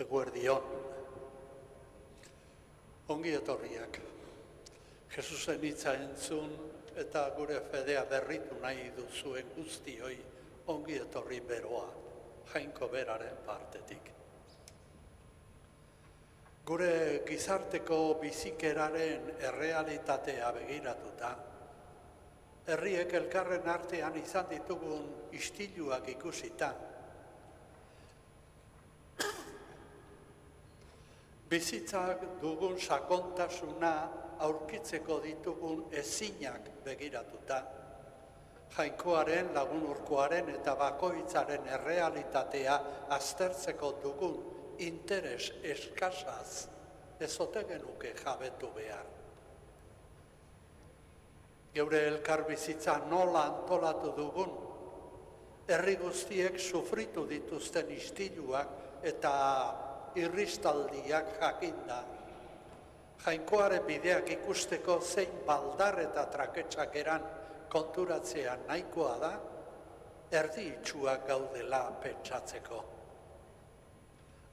Eguerdion. Ongi etorriak. Jesusen hitza entzun eta gure fedea berritu nahi duzuen guztioi ongi etorri beroa, Jainko beraren partetik. Gure gizarteko bizikeraren errealitatea begiratuta, herriek elkarren artean izan ditugun istiluak ikusita, bizitzak dugun sakontasuna aurkitzeko ditugun ezinak begiratuta, Jainkoaren, lagunurkoaren eta bakoitzaren errealitatea aztertzeko dugun interes eskasaz ez ote genuke jabetu behar. Geure elkarbizitza nola antolatu dugun, herri guztiek sufritu dituzten istiluak eta irristaldiak jakinda, Jainkoaren bideak ikusteko zein baldar eta traketsak eran konturatzea nahikoa da, erdi itsuak gaudela pentsatzeko.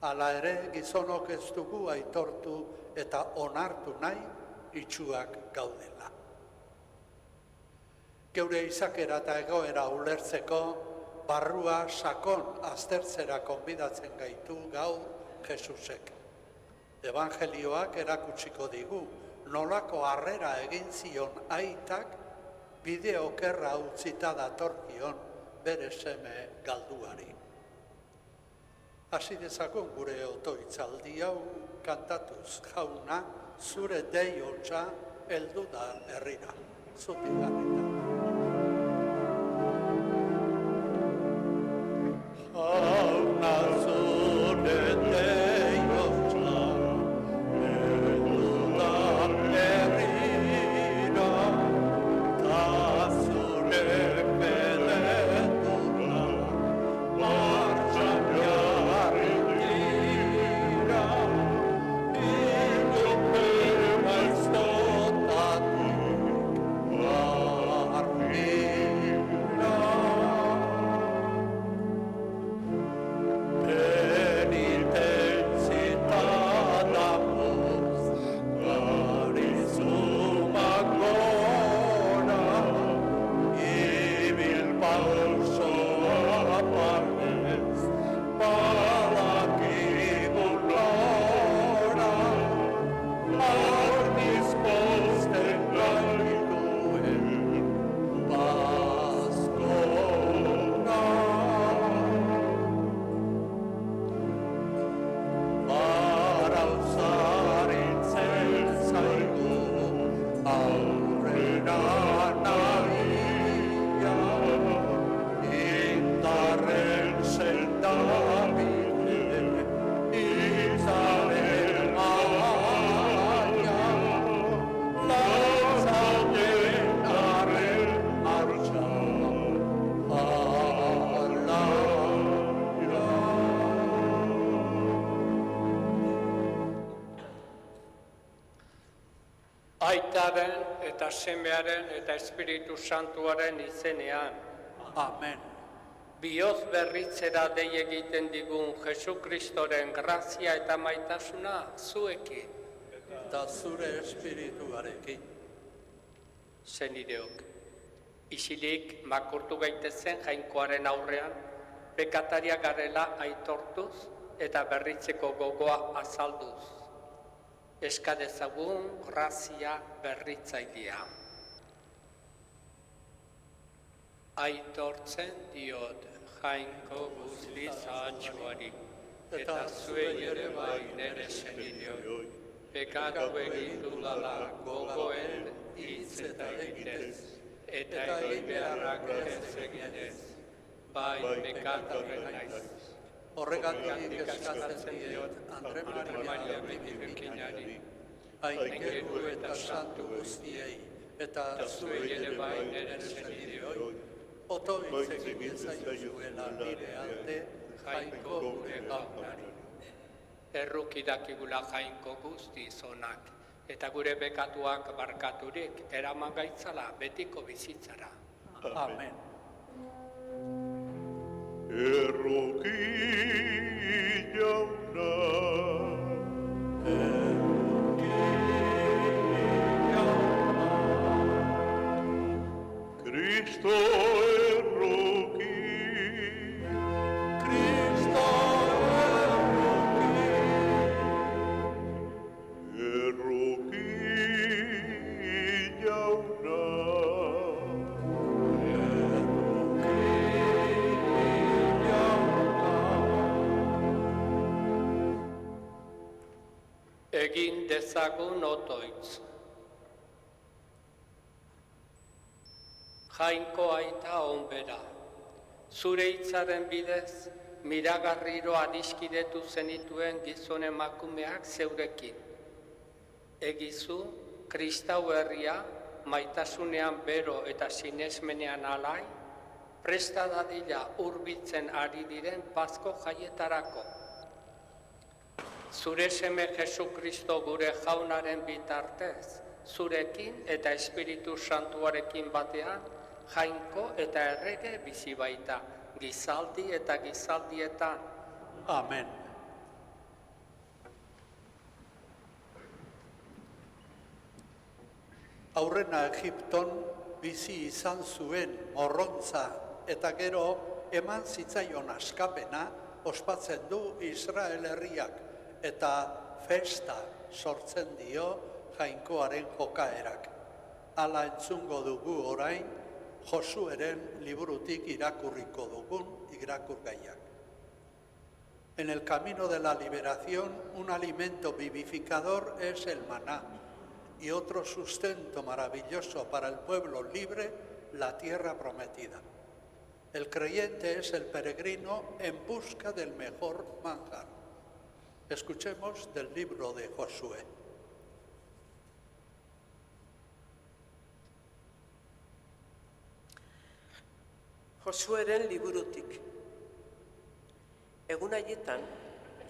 Hala ere, gizonok ez dugu aitortu eta onartu nahi itsuak gaudela. Geure izakera eta egoera ulertzeko, barrua sakon aztertzera konbidatzen gaitu gaur Jesusek. Evangelioak erakutsiko digu, nolako harrera egin zion aitak bide okerra utzita datorkion bere seme galduari. Hasi dezagun gure otoitzaldi hau kantatuz, Jauna, zure dei hotsa heldu da herrira. Zutik garrita. Jauna, zure dei hotsa heldu da herrira, ta zure peledura martxan jarri dira, ilunpere maiztotatik barrira. Aitaren eta Semearen eta Espiritu Santuaren izenean. Amen. Bihotz berritzera dei egiten digun Jesukristoren grazia eta maitasuna zuekin. Eta zure espirituarekin. Zenideok, isilik makurtu gaitezen Jainkoaren aurrean, bekataria garela aitortuz eta berritzeko gogoa azalduz. Eskadezagun grazia berritzailea. Aitortzen diot Jainko guztiz ahatsuari, eta zuei ere bai nere senideoi, pekatu egin dudala gogoen hitz eta egitez, eta egin beharrak ez eginez, bai pekatu naiz. Horregatik eskatzen diot Andre Maria Bibikinari, aingeru eta santu guztiei, eta zuei ere bai nere senideoi, otoitz egin zaizuela nire alde Jainko gure gaunari. Erruk dakigula Jainko guzti zonak, eta gure bekatuak barkaturik eraman gaitzala betiko bizitzara. Amen. Erroki jauna Egin dezagun otoitz. Jainko aita onbera, zure hitzaren bidez, miragarriro adiskidetu zenituen gizon emakumeak zeurekin. Egizu, Kristau herria, maitasunean bero eta sinesmenean alai, presta dadila hurbiltzen ari diren Pasko jaietarako. Zure seme Jesu Kristo gure jaunaren bitartez, zurekin eta Espiritu Santuarekin batean, jainko eta errege bizi baita, gizaldi eta gizaldietan. Amen. Aurrena Egipton bizi izan zuen morrontza eta gero eman zitzaion askapena ospatzen du Israel herriak eta festa sortzen dio jainkoaren jokaerak. Hala entzungo dugu orain Josueren liburutik irakurriko dugun irakurgaiak. En el camino de la liberación, un alimento vivificador es el maná y otro sustento maravilloso para el pueblo libre, la tierra prometida. El creyente es el peregrino en busca del mejor manjar. Escuchemos del libro de Josué. Josueren liburutik. Egun haietan,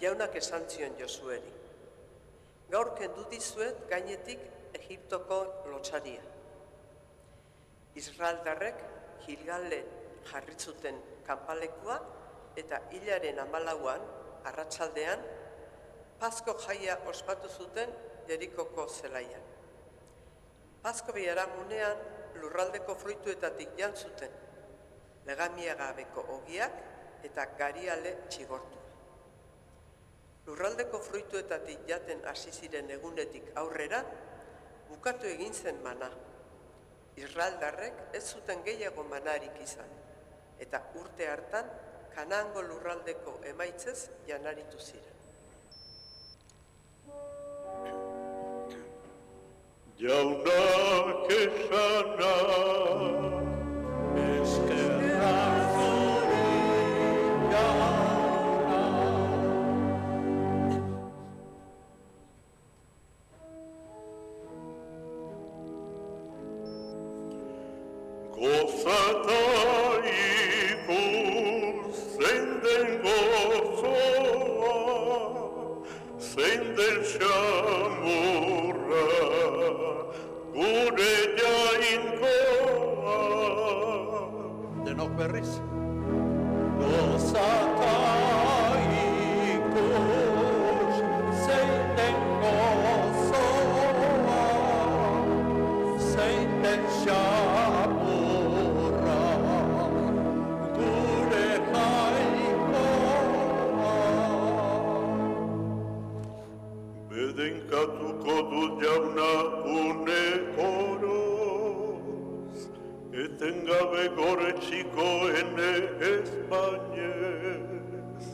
jaunak esan zion Josueri. Gaur kendu dizuet gainetik Egiptoko lotsaria. Israeldarrek Gilgalen jarri zuten kanpalekua eta hilaren 14an, arratsaldean, Pasko jaia ospatu zuten Jerikoko zelaian. Pasko biharamunean lurraldeko fruituetatik jan zuten, legamia gabeko ogiak eta gariale txigortu. Lurraldeko fruituetatik jaten hasi ziren egunetik aurrera, bukatu egin zen mana. Israeldarrek ez zuten gehiago manarik izan, eta urte hartan Kanaango lurraldeko emaitzez janaritu ziren. Jaunak esana, Eskerra zuri jauna. gozata ikus zein den gozoa, zein den xamurra, gure jainkoa. Denok berriz. Gozata ikus zein den gozoa, zein den xamurra, gure jainkoa. Bedenkatuko dut jauna une oroz, etengabe goretsiko ene Espainez.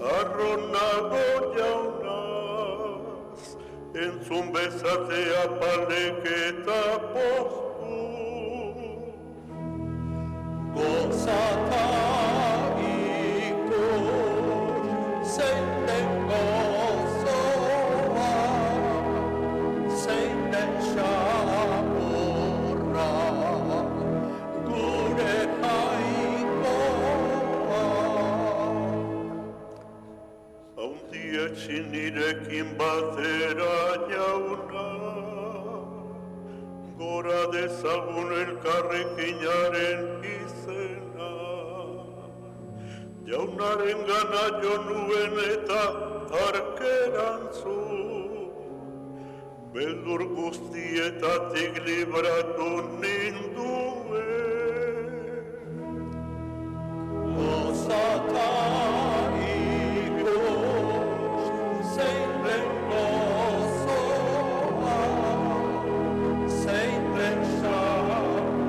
Arronago jaunaz, entzun bezatea paleketa postu. Gozata ikus zein den gozoa, zein den xamurra, gure jainkoa. Haundietxi nirekin batera jauna, gora dezagun elkarrekinaren izena. Jaunaren gana jo nuen eta arkerantzun, beldur guztietatik libratu ninduen. Gozata ikus zein den gozoa, zein den xamurra,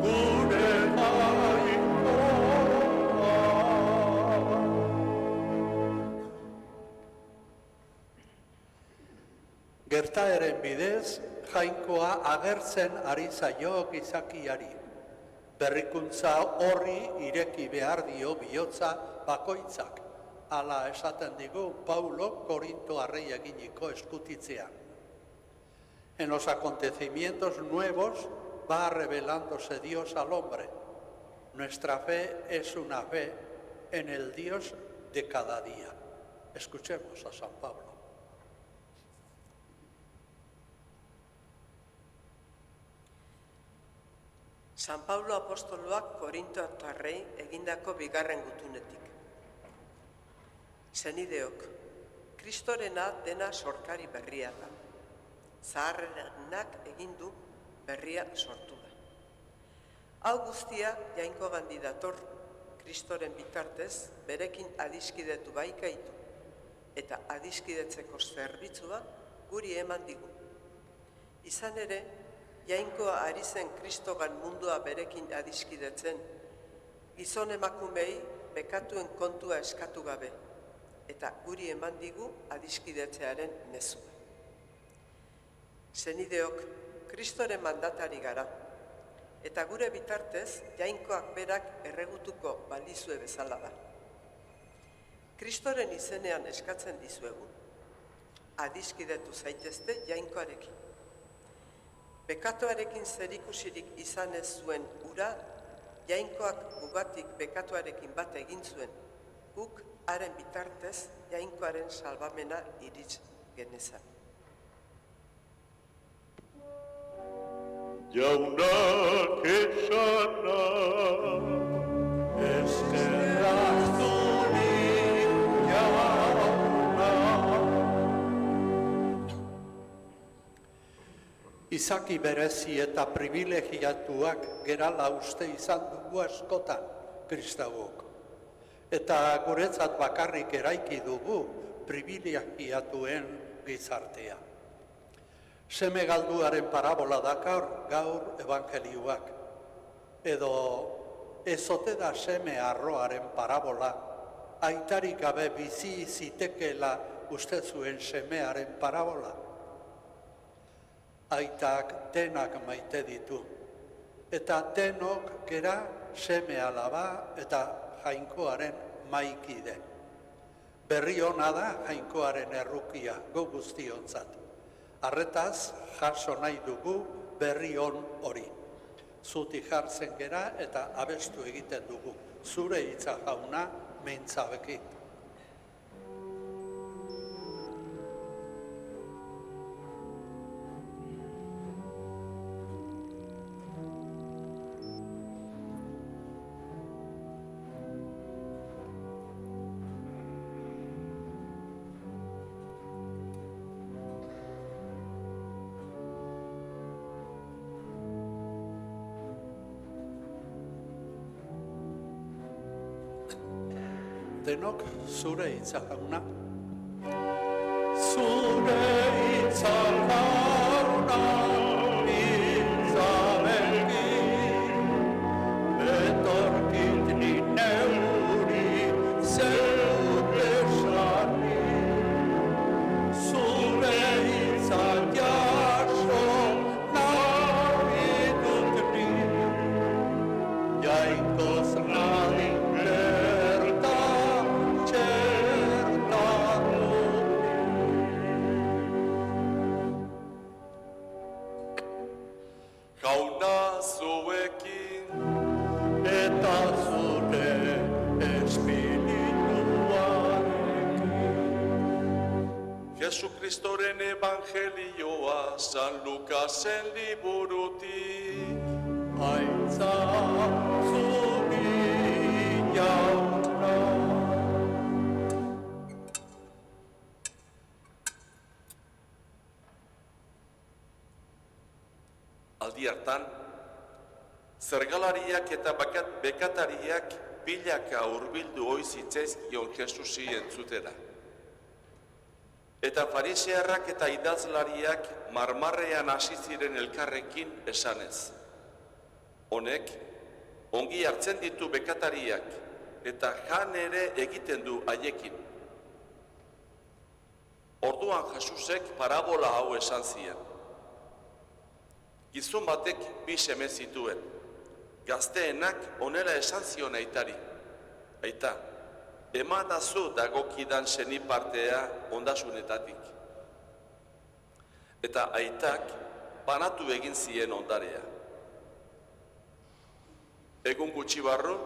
gure jainkoa. Gertaeren bidez, Jainkoa agertzen ari zaio gizakiari. Berrikuntza horri ireki behar dio bihotza bakoitzak. Hala esaten digu Paulo Korintoarrei eginiko eskutitzean. En los acontecimientos nuevos va revelándose Dios al hombre. Nuestra fe es una fe en el Dios de cada día. Escuchemos a San Pablo. San Pablo apostoloak Korintoarrei egindako bigarren gutunetik. Senideok, Kristorena dena sorkari berria da. Zaharrenak egin du berria sortu da. Hau guztia Jainko gandi dator, Kristoren bitartez berekin adiskidetu baikaitu, eta adiskidetzeko zerbitzua guri eman digu. Izan ere, Jainkoa ari zen Kristogan mundua berekin adiskidetzen, gizon emakumei bekatuen kontua eskatu gabe, eta guri eman digu adiskidetzearen mezua. Senideok, Kristoren mandatari gara, eta gure bitartez Jainkoak berak erregutuko baldizue bezala da. Kristoren izenean eskatzen dizuegu, adiskidetu zaitezte Jainkoarekin. Bekatuarekin zerikusirik izan ez zuen ura, Jainkoak gugatik bekatuarekin bat egin zuen, guk haren bitartez Jainkoaren salbamena irits genezan. Jaunak esana, Eskerrak zuri, jauna. Izaki berezi eta privilegiatuak gerala uste izan dugu askotan kristauok. Eta guretzat bakarrik eraiki dugu privilegiatuen gizartea. Seme galduaren parabola dakar gaur evangelioak. Edo ez ote da seme arroaren parabola, aitarik gabe bizi zitekeela uste zuen semearen parabola. Aitak denak maite ditu, eta denok gera seme alaba eta Jainkoaren maikide. Berri ona da Jainkoaren errukia gu guztiontzat. Arretaz, jaso nahi dugu berri on hori. Zutik jartzen gera eta abestu egiten dugu. Zure hitza jauna, mintzabekin. Denok zure hitza jauna. Zure hitza jauna, hitzabekin, etorkit ni neuri zeuk esani. Zure hitza jaso nahi dut ni, Jainkoz nahi Jauna zuekin eta zure espirituarekin. Jesukristoren evangelioa San Lukasen liburutik. Aitza zuri jauna. Aldi hartan, zergalariak eta bekatariak bilaka hurbildu ohi zitzaizkion Jesusi entzutera. Eta farisearrak eta idazlariak marmarrean hasi ziren elkarrekin esanez. Honek, ongi hartzen ditu bekatariak eta jan ere egiten du haiekin. Orduan Jesusek parabola hau esan zien. Gizon batek 2 seme zituen. Gazteenak honela esan zion aitari. Aita, emadazu dagokidan senipartea ondasunetatik. Eta aitak banatu egin zien ondarea. Egun gutxi barru,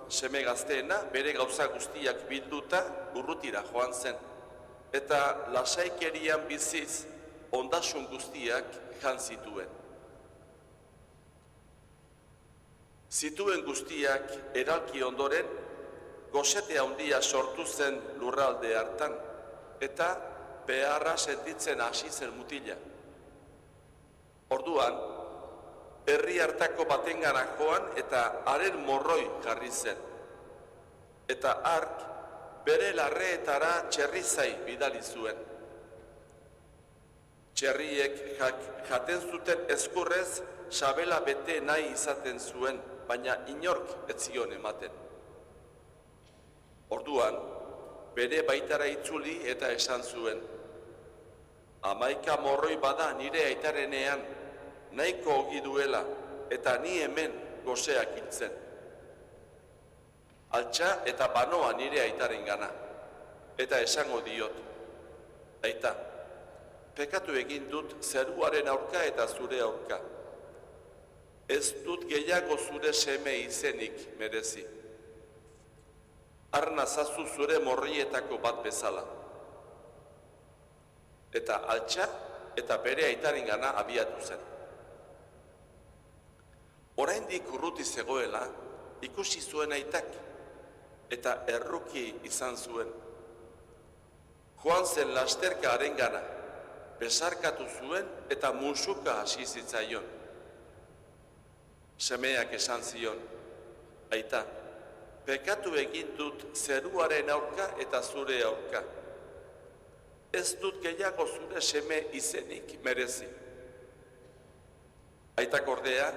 seme gazteena bere gauza guztiak bilduta urrutira joan zen. Eta lasaikerian biziz ondasun guztiak jan zituen. Zituen guztiak eralki ondoren, gozete handia sortu zen lurralde hartan, eta beharra sentitzen hasi zen mutila. Orduan, herri hartako batengana joan eta haren morroi jarri zen. Eta hark bere larreetara txerrizai bidali zuen. Txerriek jaten zuten ezkurrez sabela bete nahi izaten zuen, baina inork ez zion ematen. Orduan, bere baitara itzuli eta esan zuen, 11 morroi bada nire aitarenean, nahiko ogi duela, eta ni hemen goseak hiltzen. Altxa eta banoa nire aitaren gana, eta esango diot, aita, pekatu egin dut zeruaren aurka eta zure aurka. Ez dut gehiago zure seme izenik merezi. Arna zazu zure morrietako bat bezala. Eta altxa eta bere aitaren gana abiatu zen. Oraindik urruti zegoela, ikusi zuen aitak, eta erruki izan zuen. Joan zen lasterka harengana, besarkatu zuen eta musuka hasi zitzaion. Semeak esan zion, aita, pekatu egin dut zeruaren aurka eta zure aurka. Ez dut gehiago zure seme izenik merezi. Aitak ordea,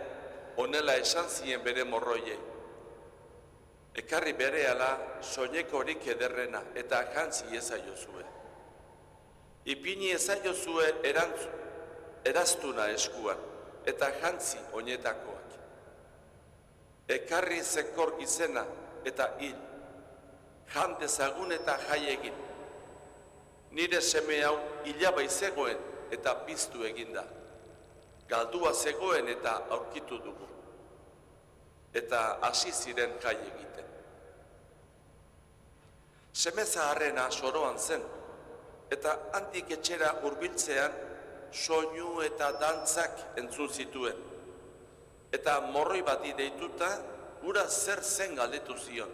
honela esan zien bere morroiei. Ekarri berehala soinekorik ederrena eta jantzi ezaiozue. Ipini ezaiozue eraztuna eskuan eta jantzi oinetakoak. Ekarri zekor gizena eta hil, jan dezagun eta jai egin. Nire seme hau hilaba zegoen eta piztu eginda. Galdua zegoen eta aurkitu dugu. Eta hasi ziren jai egiten. Seme zaharrena soroan zen, eta handik etxera hurbiltzean soinu eta dantzak entzun zituen. Eta morroi bati deituta, ura zer zen galdetu zion.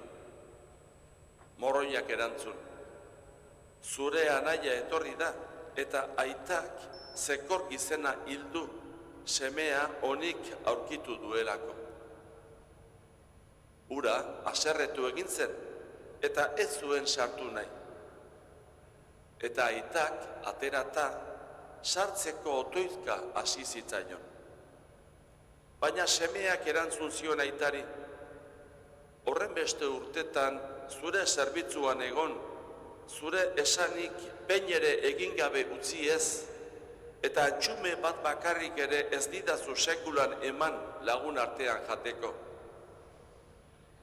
Morroiak erantzun. Zure anaia etorri da, eta aitak zekor gizena hildu, semea onik aurkitu duelako. Ura haserretu egin zen, eta ez zuen sartu nahi. Eta aitak aterata, sartzeko otoizka hasi zitzaion. Baina semeak erantzun zion aitari, horren beste urtetan zure zerbitzuan egon, zure esanik behin ere egin gabe utzi ez, eta txume bat bakarrik ere ez didazu sekulan eman lagun artean jateko.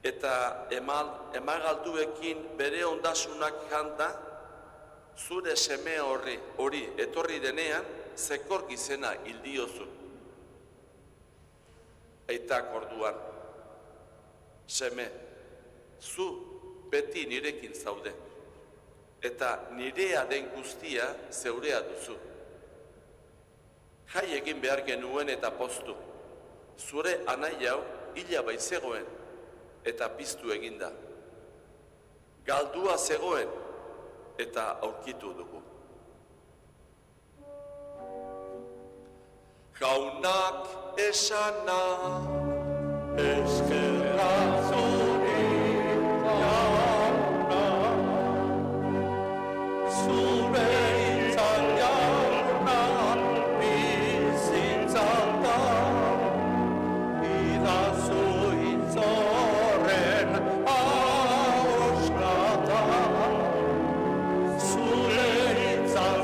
Eta emagalduekin bere ondasunak janda, zure seme hori etorri denean, zekor gizena hildiozu. Aitak orduan, seme, zu beti nirekin zaude, eta nirea den guztia zeurea duzu. Jai egin behar genuen eta poztu, zure anaia hau hilaba zegoen eta piztu eginda. Galdua zegoen eta aurkitu dugu. Jaunak esana, Eskerra zuri jauna, zure itzal jauna, bizitzan da, idazu itzorren ahoskata, zure itzal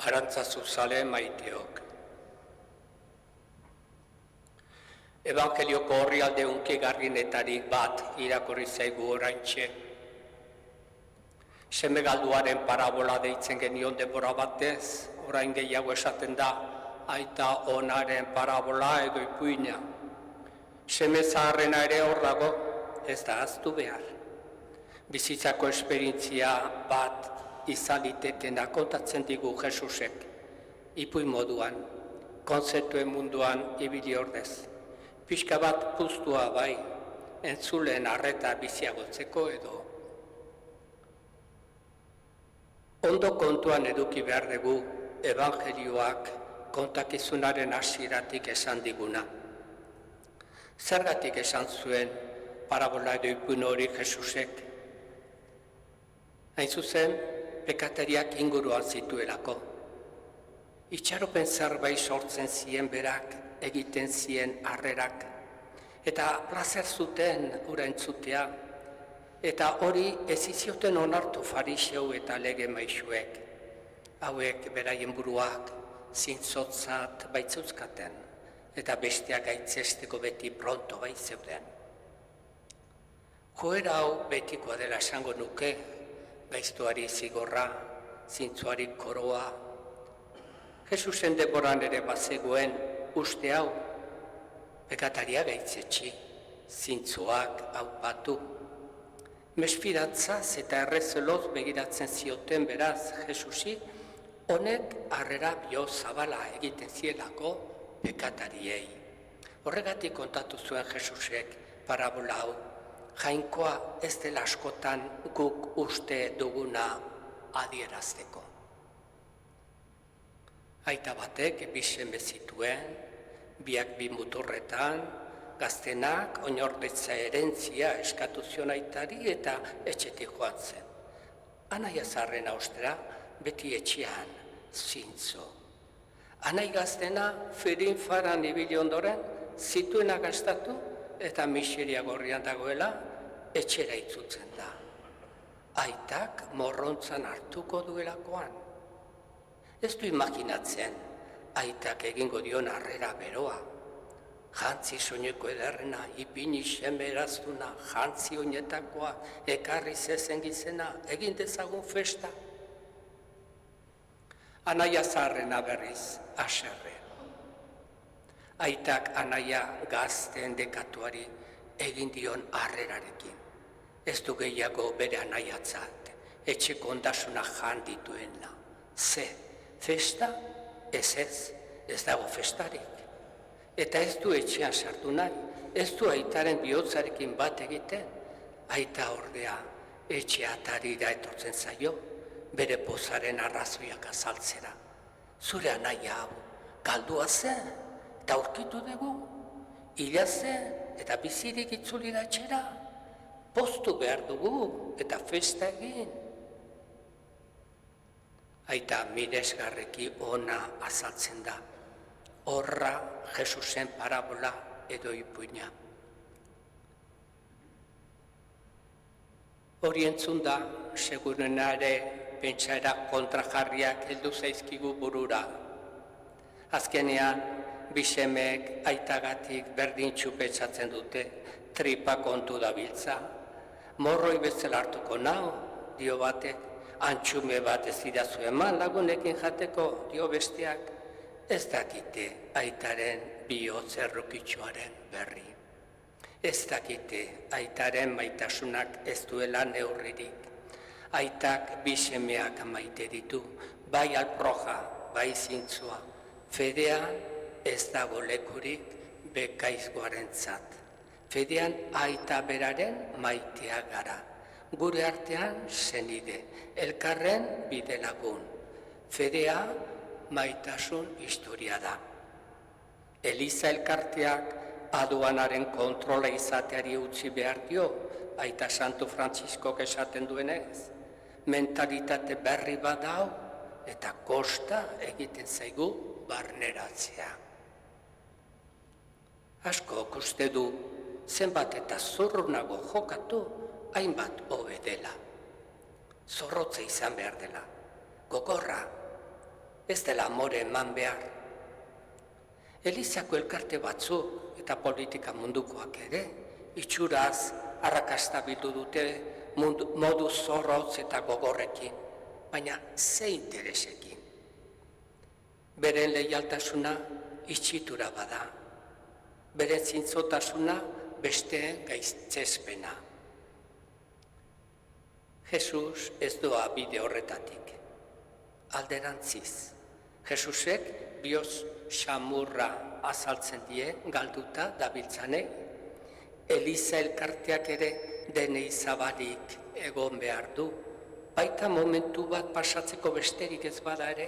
Arantzazu zale maiteok. Evangelioko orrialde hunkigarrienetarik bat irakurri zaigu oraintxe. Seme galduaren parabola deitzen genion denbora batez, orain gehiago esaten da, aita onaren parabola edo ipuina. Seme zaharrena ere hor dago, ez da ahaztu behar. Bizitzako esperientzia bat izan litekena kontatzen digu Jesusek, ipuin moduan, kontzeptuen munduan ibili ordez. Pixka bat puztua bai, entzuleen arreta biziagotzeko edo. Ondo kontuan eduki behar dugu evangelioak kontakizunaren hasieratik esan diguna. Zergatik esan zuen parabola edo ipuin hori Jesusek? Hain zuzen, pekatariak inguruan zituelako. Itxaropen zerbait sortzen zien berak, egiten zien harrerak, eta plazer zuten hura entzutea, eta hori ez izioten onartu fariseu eta lege maisuek. Hauek beraien buruak zintzotzat baitzeuzkaten, eta besteak gaitzesteko beti pronto baitzeuden. Joera hau betikoa dela esango nuke, gaiztuari zigorra, zintzoari koroa. Jesusen denboran ere bazegoen uste hau, pekataria gaitzetsi, zintzoak aupatu. Mesfidantzaz eta errezeloz begiratzen zioten beraz Jesusi, honek harrera bio zabala egiten zielako pekatariei. Horregatik kontatu zuen Jesusek parabola hau, jainkoa ez dela askotan guk uste duguna adierazteko. Aita batek bi seme zituen, biak bi muturretan, gaztenak oinordetza herentzia eskatu zion aitari eta etxetik joan zen. Anaia zaharrena ostera, beti etxean, zintzo. Anai gaztena ferin faran ibili ondoren, zituena gastatu eta miseria gorrian dagoela, etxera itzutzen da. Aitak morrontzan hartuko duelakoan. Ez du imaginatzen, aitak egingo dion harrera beroa. Jantzi soineko ederrena, ipini seme eraztuna, jantzi oinetakoa, ekarri zezen gizena, egin dezagun festa. Anaia zaharrena berriz, haserre. Aitak anaia gazteen dekatuari egin dion harrerarekin. Ez du gehiago bere anaiatzat, etxeko ondasuna jan dituena. Ze, festa? Ez dago festarik. Eta ez du etxean sartu nahi, ez du aitaren bihotzarekin bat egiten. Aita ordea, etxe atarira etortzen zaio, bere pozaren arrazoiak azaltzera. Zure anaia hau, galdua zen, eta aurkitu dugu, hila zen, eta bizirik itzulira etxera. Poztu behar dugu, eta festa egin. Aita miresgarreki ona azaltzen da. Horra Jesusen parabola edo ipuina. Hori entzun da, segurena ere pentsaera kontrajarriak heldu zaizkigu burura. Azkenean, bisemek aitagatik berdin txupetxatzen dute, tripa kontu dabiltza. Morroi bezala hartuko nao, dio batek, antxume bat ez idazu eman lagunekin jateko, dio besteak. Ez dakite aitaren bihotz errukitxoaren berri. Ez dakite aitaren maitasunak ez duela neurririk. Aitak bi semeak maite ditu, bai alproja, bai zintzoa. Fedean ez dago lekurik bekaizgoarentzat. Fedean aita beraren maitea gara. Gure artean senide, elkarren bidelagun. Fedea maitasun historia da. Eliza elkarteak aduanaren kontrola izateari utzi behar dio, aita Santu Frantziskok esaten duenez. Mentalitate berri bat hau eta kosta egiten zaigu barneratzea. Askok uste du, zenbat eta zurrunago jokatu, hainbat hobe dela. Zorrotza izan behar dela, gogorra. ez dela amore eman behar. Elizako elkarte batzuk eta politika mundukoak ere, itxuraz arrakasta bildu dute modu zorrotz eta gogorrekin, baina ze interesekin. Beren leialtasuna itxitura bada, beren zintzotasuna besteen gaitzespena. Jesus ez doa bide horretatik. Alderantziz, Jesusek bihotz xamurra azaltzen die galduta dabiltzanei, Eliza elkarteak ere denei zabalik egon behar du, baita momentu bat pasatzeko besterik ez bada ere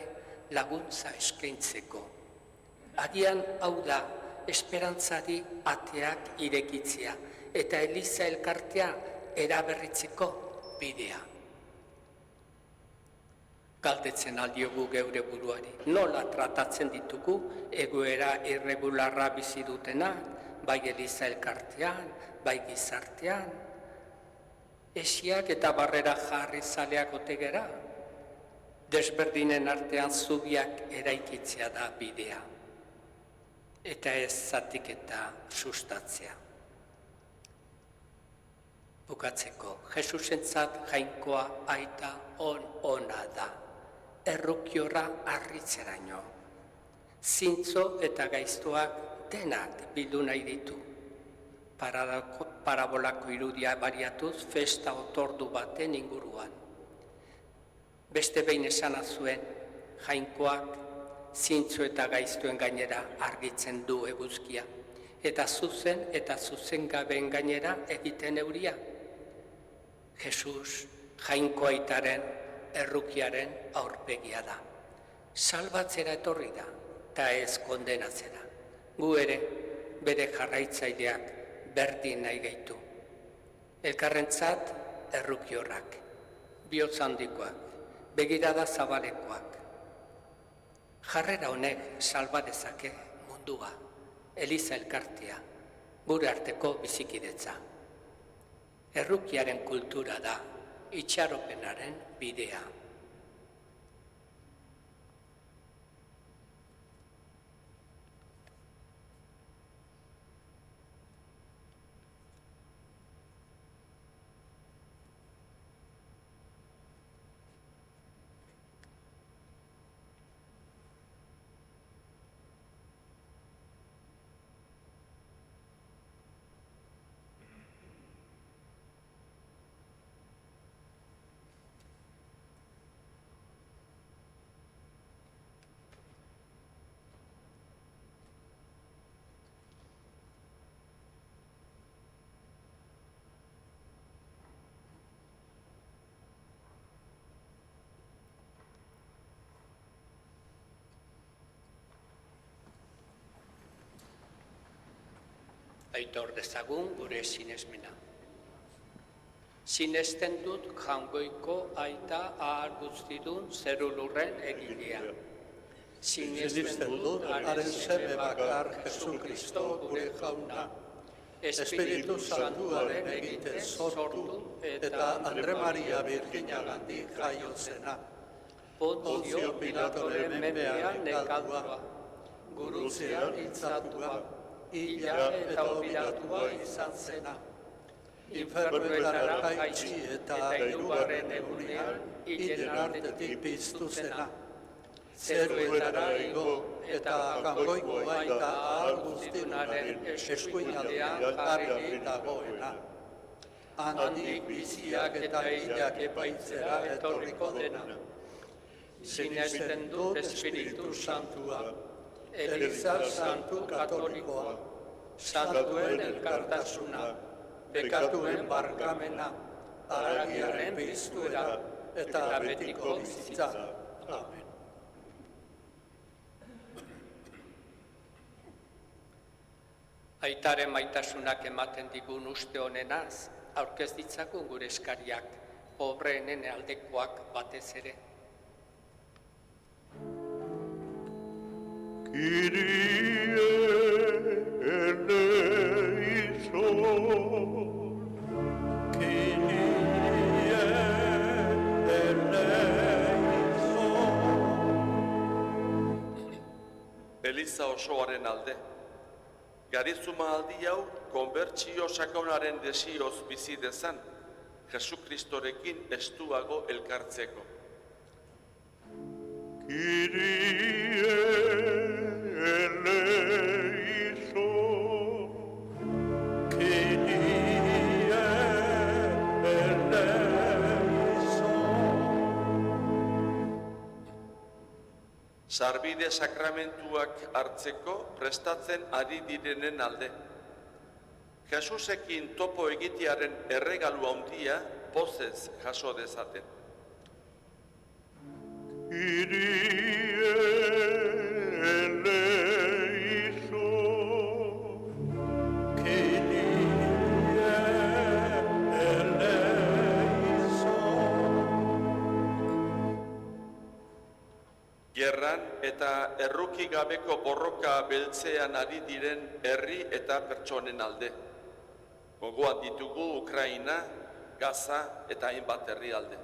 laguntza eskaintzeko. Agian hau da, esperantzari ateak irekitzea eta Eliza elkartea eraberritzeko bidea. Galdetzen aldiogu geure buruari, nola tratatzen ditugu egoera irregularra bizi dutenak, bai Eliza elkartean, bai gizartean, esiak eta barrera jarri zaleak otegera, desberdinen artean zubiak eraikitzea da bidea, eta ez zatiketa sustatzea. Bukatzeko, Jesusentzat jainkoa aita ona da, errukiora harritzeraino. Zintzo eta gaiztoak denak bildu nahi ditu. Parabolako irudia bariatuz festa otordu baten inguruan. Beste behin esana zuen, jainkoak zintzo eta gaiztoen gainera argitzen du eguzkia, eta zuzen gabeen gainera egiten euria. Jesus jainko aitaren errukiaren aurpegia da. Salbatzera etorri da, eta ez kondenatzera. Gu ere, bere jarraitzaileak berdin nahi gaitu. Elkarrentzat errukiorrak, bihotz handikoak, begirada zabalekoak. Jarrera honek salba dezake mundua, Eliza elkartea, gure arteko bizikidetza. Errukiaren kultura da, itxaropenaren bidea. Aitor dezagun gure sinesmena. Sinesten dut jaungoiko aita ahal guztidun zerulurren egilea. Sinesten dut haren seme bakar Jesu Kristo gure jauna. Espiritu Santuaren egiten sortu eta Andre Maria Birginagandik jaio zena. Pontzio Pilatoren menpean nekaldua, gurutzean hiltzatua, hila eta obiratua izan zena. Infernuetara jaitsi eta hirugarren egunean hilen artetik piztu zena. Zeruetara igo eta gangoiko baita ahal guztiunaren eskuinaldean jarri dagoena. Handik biziak eta hilak epaitzera etorriko dena. Sinesten dut Espiritu Santua, Eliza Santu Katolikoa, Santuen elkartasuna, bekatuen barkamena, haragiaren piztuera eta betiko bizitza. Amen. Aitaren maitasunak ematen digun uste honenaz, aurkez ditzakun gure eskariak, pobreenen aldekoak batez ere. Kyrie eleison, Kyrie eleison, Eliza osoaren alde. Garizuma aldi hau konbertsio sakonaren desioz bizi dezan, Jesukristorekin estuago elkartzeko. Kyrie eleison. Kyrie eleison. Sarbide sakramentuak hartzeko prestatzen ari direnen alde. Jesusekin topo egitearen erregalu handia pozez jaso dezaten. Kyrie eleison. Kyrie eleison. Gerran eta erruki gabeko borroka beltzean ari diren herri eta pertsonen alde. Gogoan ditugu Ukraina, Gaza eta hainbat herrialde.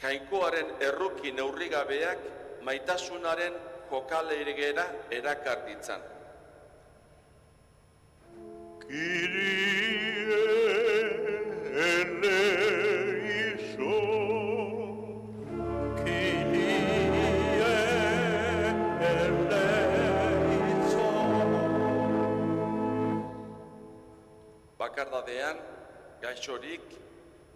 Jainkoaren erruki neurrigabeak maitasunaren jokaleregera erakar ditzan. Kyrie eleison. Kyrie eleison. Bakardadean, gaixorik,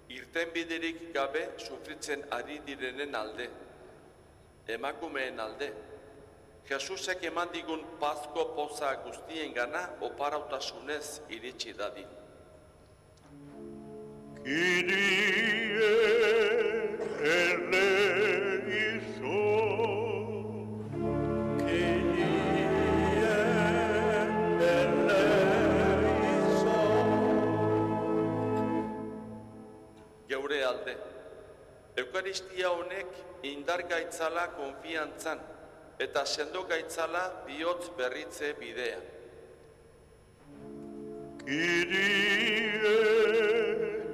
irtenbiderik gabe sufritzen ari direnen alde, emakumeen alde, Jesusek eman digun pazko poza guztiengana oparautasunez iritsi dadin. Kyrie eleison. Kyrie eleison. Geure alde, Eukaristia honek indar gaitzala konfiantzan eta sendo gaitzala bihotz berritze bidea. Kyrie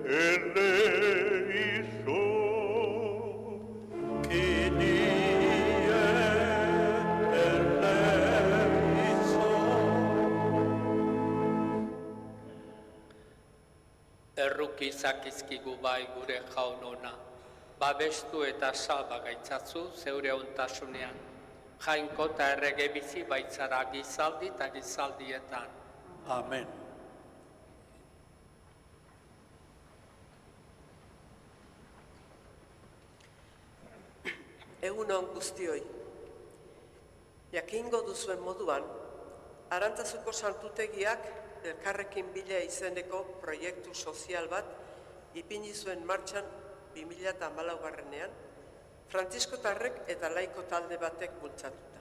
eleison. Kyrie eleison. Erruki zakizkigu bai gure jaunona, babestu eta salba gaitzatzu zeure ontasunean, jainko eta errege bizi baitzara gizaldi eta gizaldietan. Amen. Egun on guztioi. Jakingo duzuen moduan, Arantzazuko santutegiak elkarrekin bila izeneko proiektu sozial bat ipini zuen martxan 2014ean, Frantziskotarrek eta laiko talde batek bultzatuta.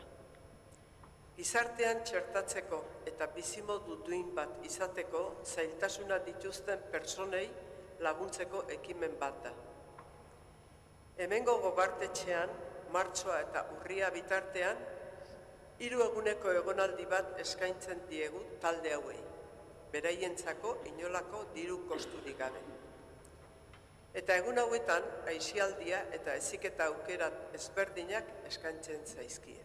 Gizartean txertatzeko eta bizimodu duin bat izateko zailtasuna dituzten pertsonei laguntzeko ekimen bat da. Hemengo gobartetxean, martxoa eta urria bitartean, 3 eguneko egonaldi bat eskaintzen diegu talde hauei, beraientzako inolako diru kosturik gabe. Eta egun hauetan, aisialdia eta heziketa aukera ezberdinak eskaintzen zaizkie.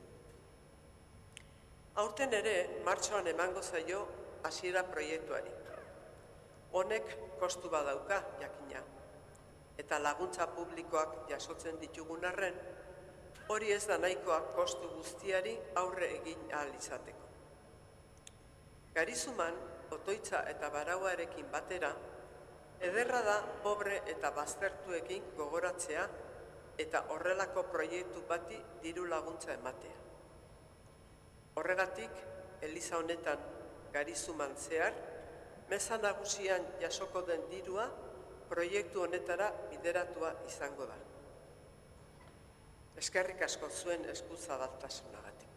Aurten ere, martxoan emango zaio hasiera proiektuari. Honek kostu badauka, jakina. Eta laguntza publikoak jasotzen ditugun arren, hori ez da nahikoa kostu guztiari aurre egin ahal izateko. Garizuman, Otoitza eta Barauarekin batera, ederra da pobre eta baztertuekin gogoratzea eta horrelako proiektu bati diru laguntza ematea. Horregatik, eliza honetan Garizuman zehar, meza nagusian jasoko den dirua proiektu honetara bideratua izango da. Eskerrik asko zuen eskuzabaltasunagatik.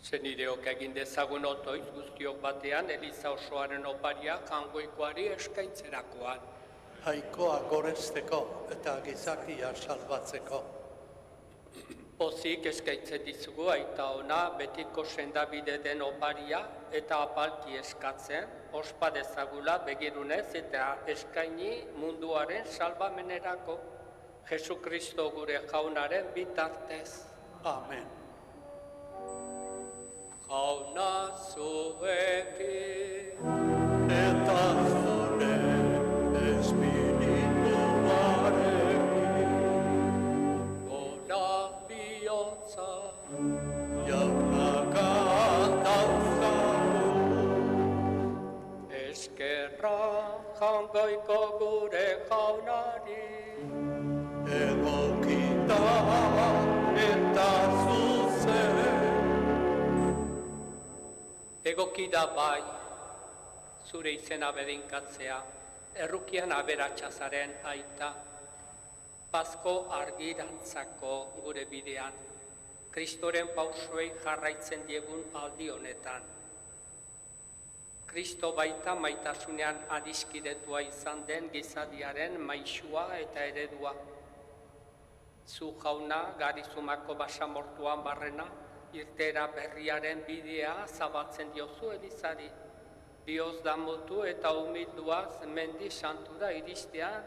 Zenideok egin dezagun otoiz guztiok batean Eliza osoaren oparia jangoikoari eskaintzerakoan. Jainkoa goresteko eta gizakia salbatzeko. Pozik eskaintzen dizugu aita ona betiko sendabide den oparia eta apalki eskatzen, ospa dezagula begirunez eta eskaini munduaren salbamenerako. Jesukristo gure jaunaren bitartez. Amen. Jauna zuekin, Eta zure espirituarekin, gora bihotza, jaunaka dauzkagu, eskerra jangoiko gure jaunari. egokita eta zuzen. Egokida bai, zure izena bedinkatzea, errukian aberatsazaren aita, pazko argirantzako gure bidean, Kristoren pausoei jarraitzen diegun aldi honetan. Kristo baita maitasunean adiskidetua izan den gizadiaren maisua eta eredua. Zu jauna, Garizumako basamortuan barrena, irtera berriaren bidea zabaltzen diozu Elizari. Bioz damutu eta humilduaz mendi santura iristean,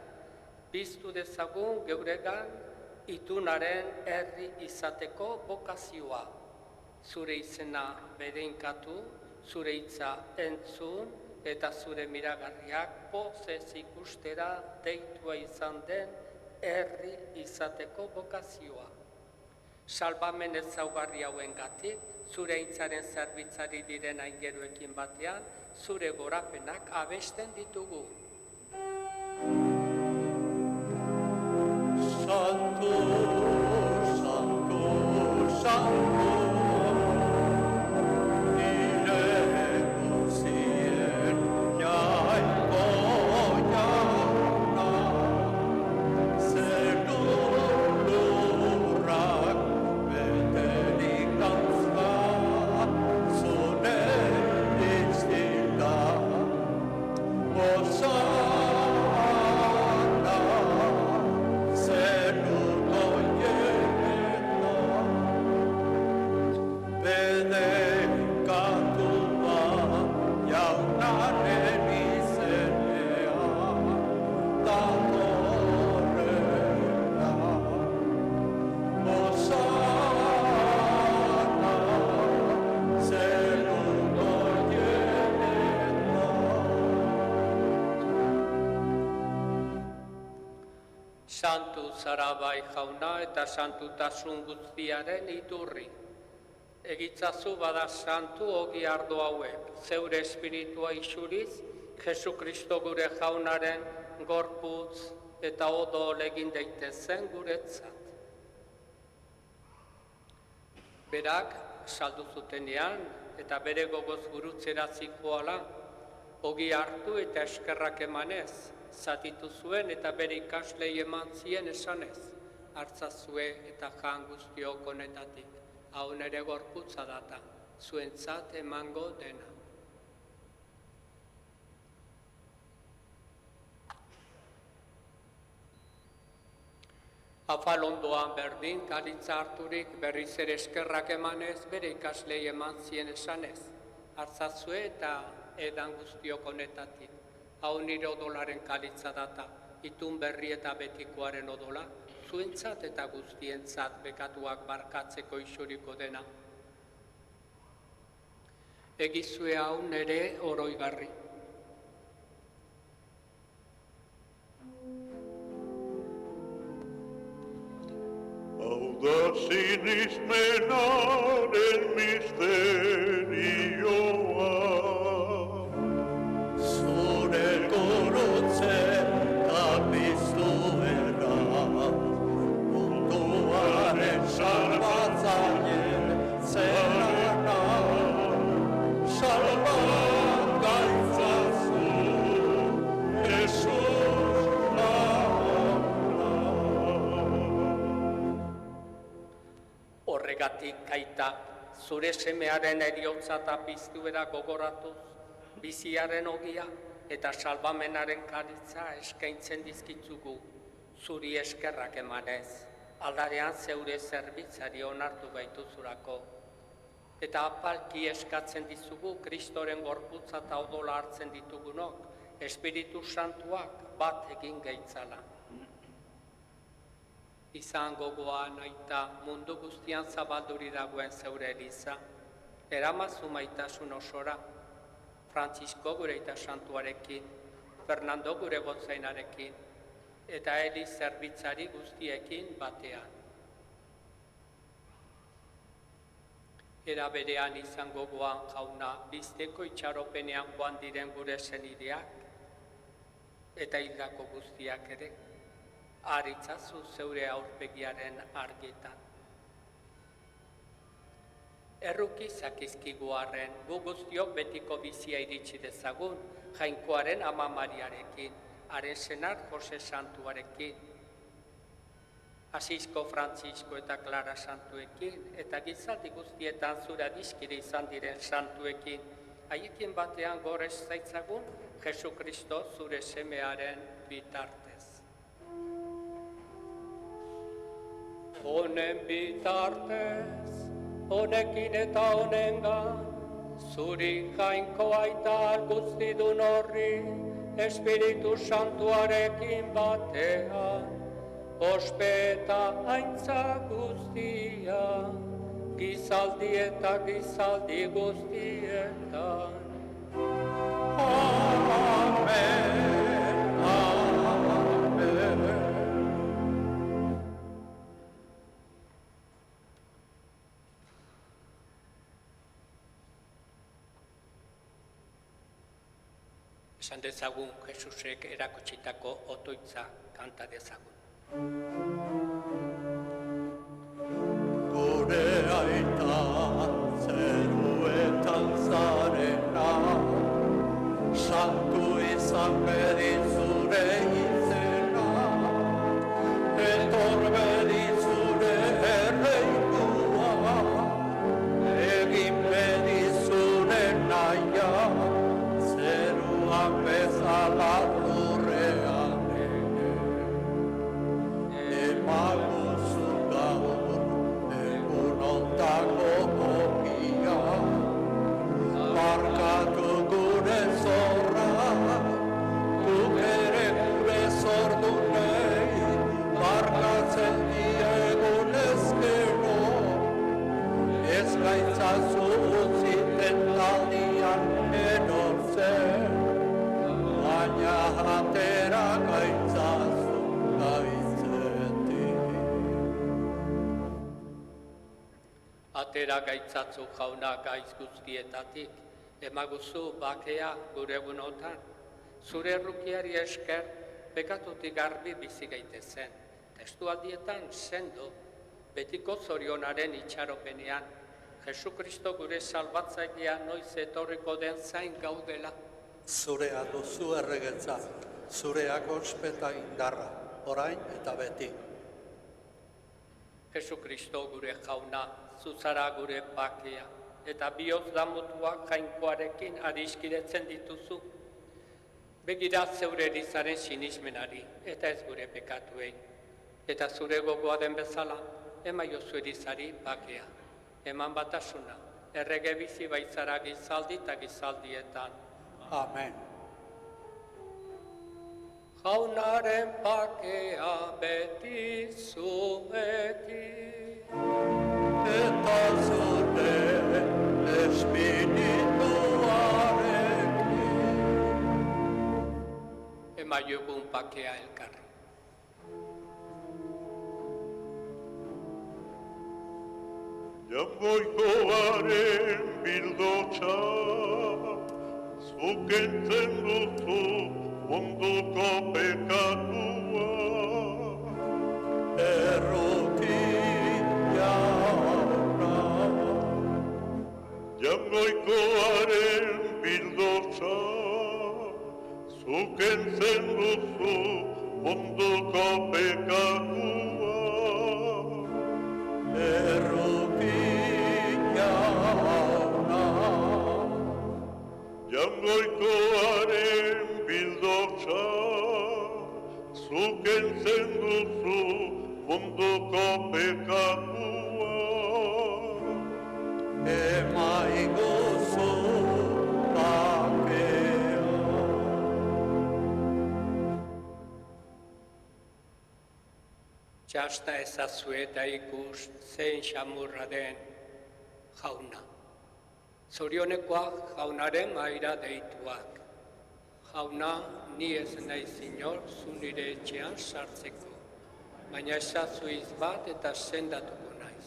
piztu dezagun geuregan itunaren herri izateko bokazioa. Zure izena bedeinkatu, zure hitza entzun eta zure miragarriak pozez ikustera deitua izan den herri izateko bokazioa. Salbamen ezaugarri hauengatik, zure aintzaren zerbitzari diren aingeruekin batean, zure gorapenak abesten ditugu. Santu, santu, santu, nire guztien jainko jauna, zerun lurrak beterik dauzka, zure iztilda, Osana, zeruko jena, bedekatua jaunaren izenean, datorrela. Osana, zeruko jena. Santu zara bai jauna eta santutasun guztiaren iturri. Egitzazu bada santu ogi ardo hauek, zeure espiritua isuriz, Jesukristo gure jaunaren gorputz eta odol egin daitezen guretzat. Berak saldu zutenean eta bere gogoz gurutzera zikoala, ogi hartu eta eskerrak emanez, zatitu zuen eta bere ikaslei eman zien esanez, hartzazue eta jan guztiok honetatik, hau nere gorputza data, zuentzat emango dena. Afalondoan berdin, kalitza harturik berriz ere eskerrak emanez, bere ikaslei eman zien esanez, hartzazue eta edan guztiok honetatik, hau nire odolaren kalitza data, itun berri eta betikoaren odola, zuentzat eta guztientzat bekatuak barkatzeko isuriko dena. Egizue hau nere oroigarri. Hau da sinismenaren misterioa, Zure gurutze kapiztuera, munduaren salbatzaile zerana, salba gaitzazu, Jesus launa. Horregatik aita, zure semearen eriotza eta piztuera gogoratuz, biziaren ogia eta salbamenaren karitza eskaintzen dizkitzugu, zuri eskerrak emanez, aldarean zeure zerbitzari onartu gaituzurako. Eta apalki eskatzen dizugu Kristoren gorputza eta odola hartzen ditugunok, Espiritu Santuak bat egin gaitzala. Izan gogoan aita mundu guztian zabalduri dagoen zeure eliza, eramazu maitasun osora, Frantzisko gure aita santuarekin, Fernando gure gotzainarekin, eta eliz zerbitzari guztiekin batean. Era berean izan gogoan jauna bizteko itxaropenean joan diren gure senideak, eta hildako guztiak ere, aritzazu zeure aurpegiaren argitan. Erruki zakizkigu arren, gu guztiok betiko bizia iritsi dezagun, Jainkoaren Ama Mariarekin, haren senar Jose Santuarekin, Asisko Frantzisko eta Klara Santuekin, eta gizaldi guztietan zura dizkire izan diren santuekin, haiekin batean gorez zaitzagun, Jesu Kristo zure semearen bitartez. Honen bitartez, honekin eta honengan, zuri Jainko aita guztidun horri, Espiritu Santuarekin batean, ospeta aintza guztia, gizaldi eta gizaldi guztietan. Amen, amen. Esan dezagun Jesusek erakutsitako otoitza kanta dezagun. Gure aita zeruetan zarena, santu izan bedi zure izena, etor bedi zure erreikua, egin bedi zure naia, zeruan bezala lurrean ere. Emaguzu gaur, egun ontako ogia, barkatu gure zorra, guk ere gure zordunei, barkatzen diegun ezkero, ez gaitzazu utziten taldian erortzen, baina atera gaitzazu gaitzetik. Atera gaitzatzu jauna gaiz guztietatik, emaguzu bakea gure egunotan, zure errukiari esker bekatutik garbi bizi gaitezen. Testualdietan sendo, betiko zorionaren itxaropenean, Jesu Kristo gure salbatzailea noiz etorriko den zain gaudela. Zurea duzu erregetza, zureak ospeta indarra, orain eta beti. Jesu Kristo gure jauna, zuzara gure bakea, eta bihotz damutuak Jainkoarekin adiskidetzen dituzu. Begira zeure erizaren sinismenari, eta ez gure pekatuei. Eta zure gogoa den bezala, emaiozu erizari bakea. Eman batasuna, errege bizi baitzara gizaldi eta gizaldietan. Amen. Jaunaren bakea beti zuekin. Eta zure espirituarekin. Emaiogun bakea elkarri. Jangoikoaren bildotxa, zuk entzen duzu munduko pekatua. Erruki jauna, Jangoikoaren bildotxa, zuk entzen duzu munduko pekatua. erruki jauna. munduko pekatua. Emaiguzu bakea. Jasta ezazue eta ikus zein xamurra den jauna. Zorionekoak jaunaren maira deituak. Jauna, ni ez naiz inor zu nire etxean sartzeko, baina ezazu hitz bat eta sendatuko naiz.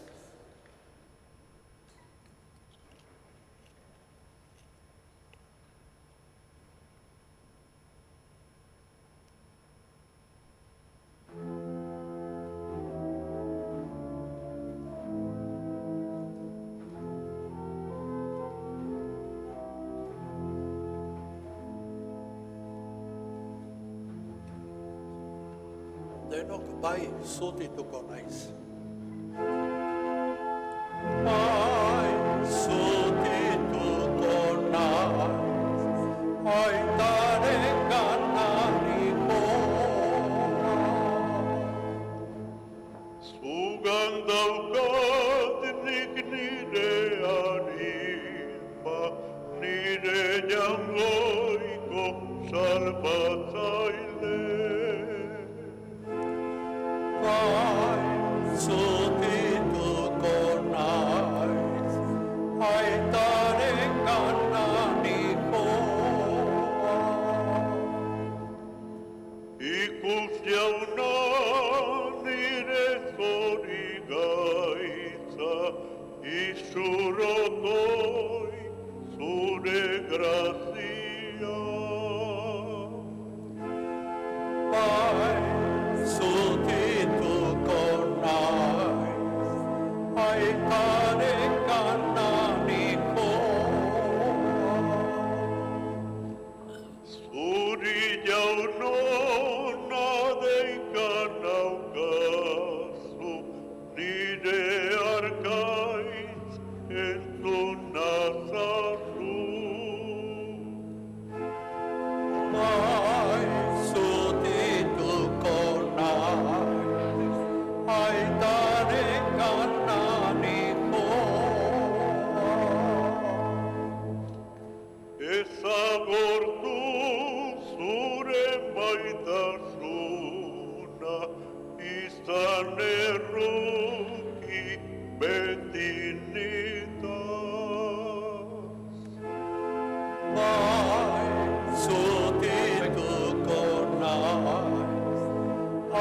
Denok bai zutituko naiz. Bai zutituko naiz, aitaren ganariko. Zugan daukat nik nire anima, nire jangoiko salbatzaile. Bai zutituko naiz, aitaren ganariko. Ikus jauna nire zori gaitza, izurotoi zure grazia. Bai zutituko naiz, aitaren ganariko. Zuri jauno nadeika naukazu, nire arkaitz entzun nazazu. Bai zutituko naiz, aitaren ganariko. Ezagortu zure maitasuna, izan erruki beti nitaz. Bai zutituko naiz,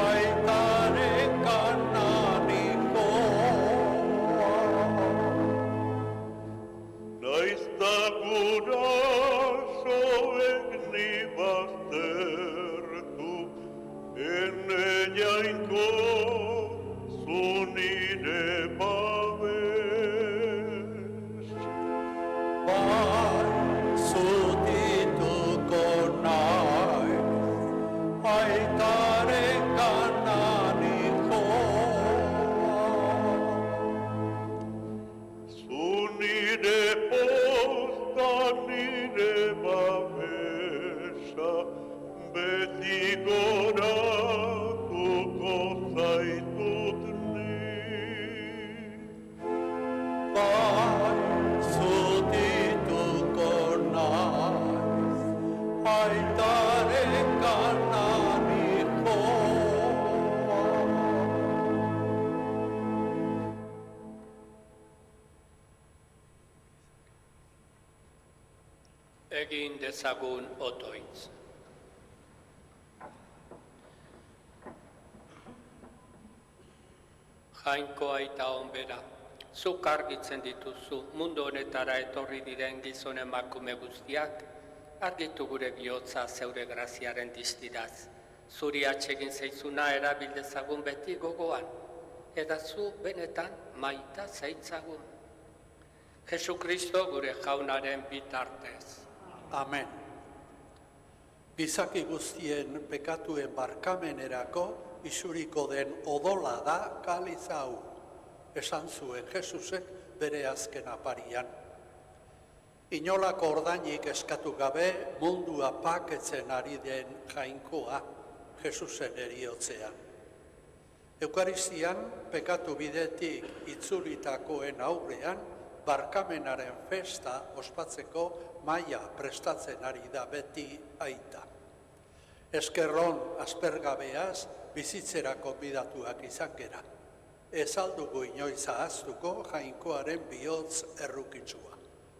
aitaren ganariko. Naizta gurasoek ni baztertu, ene jainko zu nire babes. Bai zutituko naiz, aitaren ganariko. Zu nire posta, nire babesa, beti goratuko zaitut ni. Bai zutituko naiz, aitaren ganariko. Egin dezagun otoitz. Jainko aita onbera, zuk argitzen dituzu mundu honetara etorri diren gizon emakume guztiak, argitu gure bihotza zeure graziaren distiraz. Zuri atsegin zaizuna erabil dezagun beti gogoan, eta zu benetan maita zaitzagun. Jesukristo gure jaunaren bitartez. Amen. Gizaki guztien pekatuen barkamenerako isuriko den odola da kaliza hau, esan zuen Jesusek bere azken aparian. Inolako ordainik eskatu gabe mundua paketzen ari den jainkoa Jesusen eriotzean. Eukaristian, pekatu bidetik itzulitakoen aurrean, barkamenaren festa ospatzeko maila prestatzen ari da beti aita. Eskerron aspergabeaz bizitzerako bidatuak izan gera. Ez aldugu inoiz ahaztuko Jainkoaren bihotz errukitsua.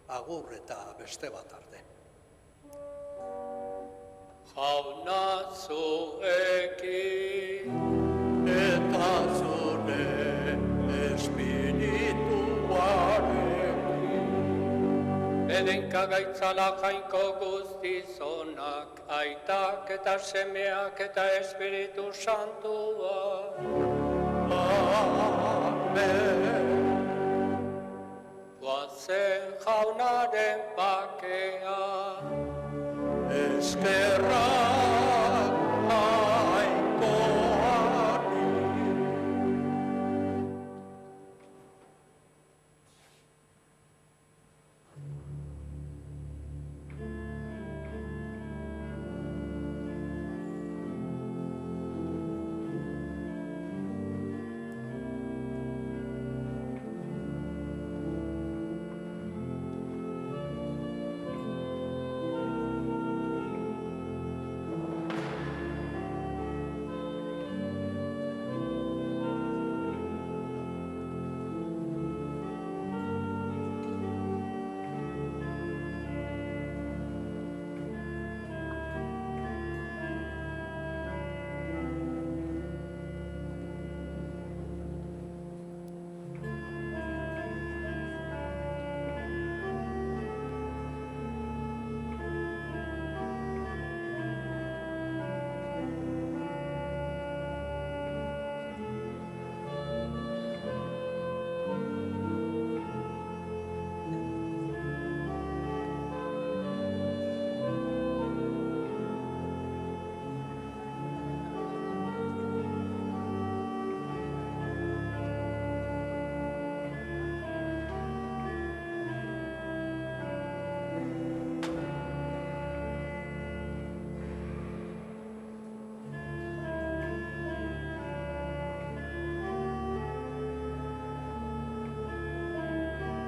Agur eta beste bat arte. Jauna zuekin, Eta zure espirituarekin. edenka gaitzala Jainko guztizonak, aitak eta semeak eta Espiritu Santua.